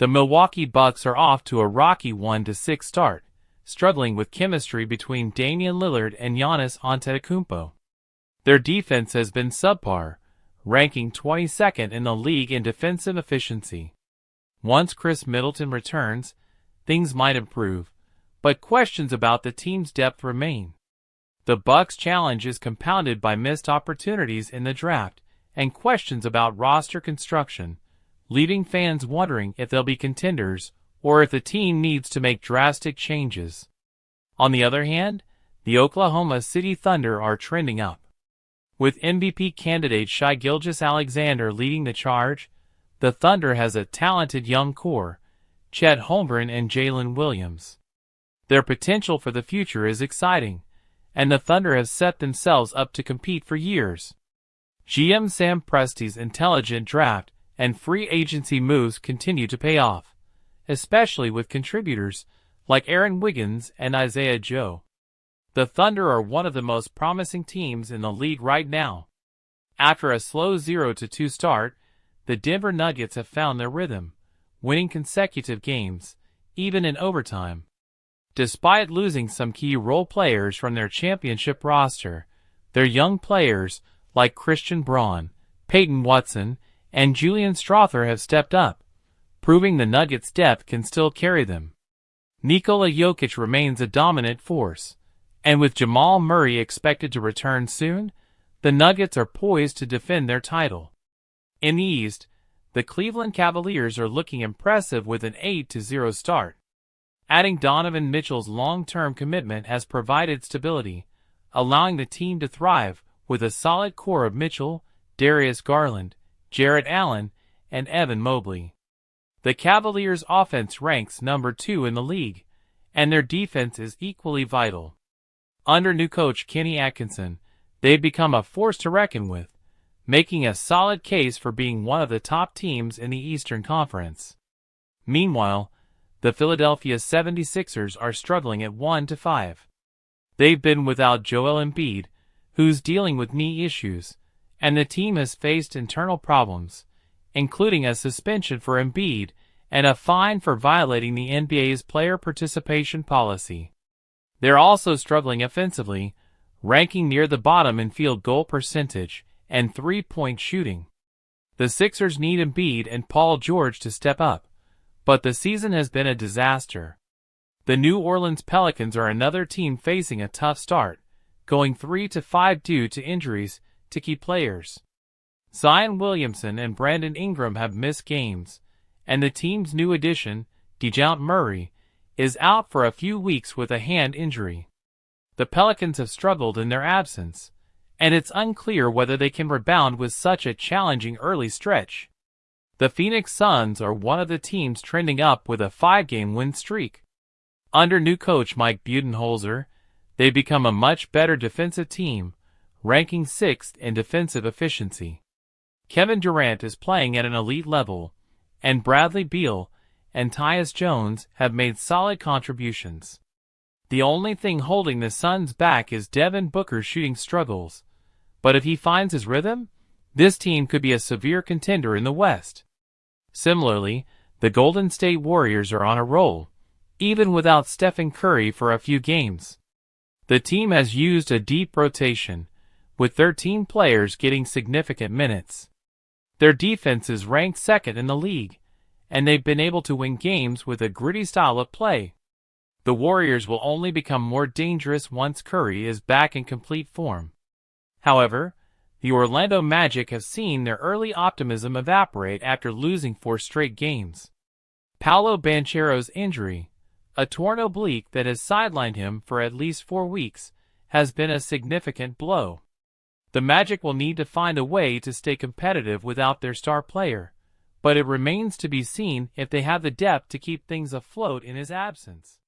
The Milwaukee Bucks are off to a rocky 1-6 start, struggling with chemistry between Damian Lillard and Giannis Antetokounmpo. Their defense has been subpar, ranking 22nd in the league in defensive efficiency. Once Khris Middleton returns, things might improve, but questions about the team's depth remain. The Bucks' challenge is compounded by missed opportunities in the draft and questions about roster construction, leaving fans wondering if they'll be contenders or if the team needs to make drastic changes. On the other hand, the Oklahoma City Thunder are trending up. With MVP candidate Shai-Gilgeous Alexander leading the charge, the Thunder has a talented young core, Chet Holmgren and Jalen Williams. Their potential for the future is exciting, and the Thunder have set themselves up to compete for years. GM Sam Presti's intelligent draft and free agency moves continue to pay off, especially with contributors like Aaron Wiggins and Isaiah Joe. The Thunder are one of the most promising teams in the league right now. After a slow 0-2 start, the Denver Nuggets have found their rhythm, winning consecutive games, even in overtime. Despite losing some key role players from their championship roster, their young players like Christian Braun, Peyton Watson, and Julian Strawther have stepped up, proving the Nuggets' depth can still carry them. Nikola Jokic remains a dominant force, and with Jamal Murray expected to return soon, the Nuggets are poised to defend their title. In the East, the Cleveland Cavaliers are looking impressive with an 8-0 start. Adding Donovan Mitchell's long-term commitment has provided stability, allowing the team to thrive with a solid core of Mitchell, Darius Garland, Jarrett Allen, and Evan Mobley. The Cavaliers' offense ranks number 2 in the league, and their defense is equally vital. Under new coach Kenny Atkinson, they've become a force to reckon with, making a solid case for being one of the top teams in the Eastern Conference. Meanwhile, the Philadelphia 76ers are struggling at 1-5. They've been without Joel Embiid, who's dealing with knee issues, and the team has faced internal problems, including a suspension for Embiid and a fine for violating the NBA's player participation policy. They're also struggling offensively, ranking near the bottom in field goal percentage and three-point shooting. The Sixers need Embiid and Paul George to step up, but the season has been a disaster. The New Orleans Pelicans are another team facing a tough start, going 3-5 due to injuries to key players. Zion Williamson and Brandon Ingram have missed games, and the team's new addition, DeJounte Murray, is out for a few weeks with a hand injury. The Pelicans have struggled in their absence, and it's unclear whether they can rebound with such a challenging early stretch. The Phoenix Suns are one of the teams trending up with a 5-game win streak. Under new coach Mike Budenholzer, they've become a much better defensive team, ranking 6th in defensive efficiency. Kevin Durant is playing at an elite level, and Bradley Beal and Tyus Jones have made solid contributions. The only thing holding the Suns back is Devin Booker's shooting struggles, but if he finds his rhythm, this team could be a severe contender in the West. Similarly, the Golden State Warriors are on a roll, even without Stephen Curry for a few games. The team has used a deep rotation, with 13 players getting significant minutes. Their defense is ranked 2nd in the league, and they've been able to win games with a gritty style of play. The Warriors will only become more dangerous once Curry is back in complete form. However, the Orlando Magic have seen their early optimism evaporate after losing 4 straight games. Paolo Banchero's injury, a torn oblique that has sidelined him for at least 4 weeks, has been a significant blow. The Magic will need to find a way to stay competitive without their star player, but it remains to be seen if they have the depth to keep things afloat in his absence.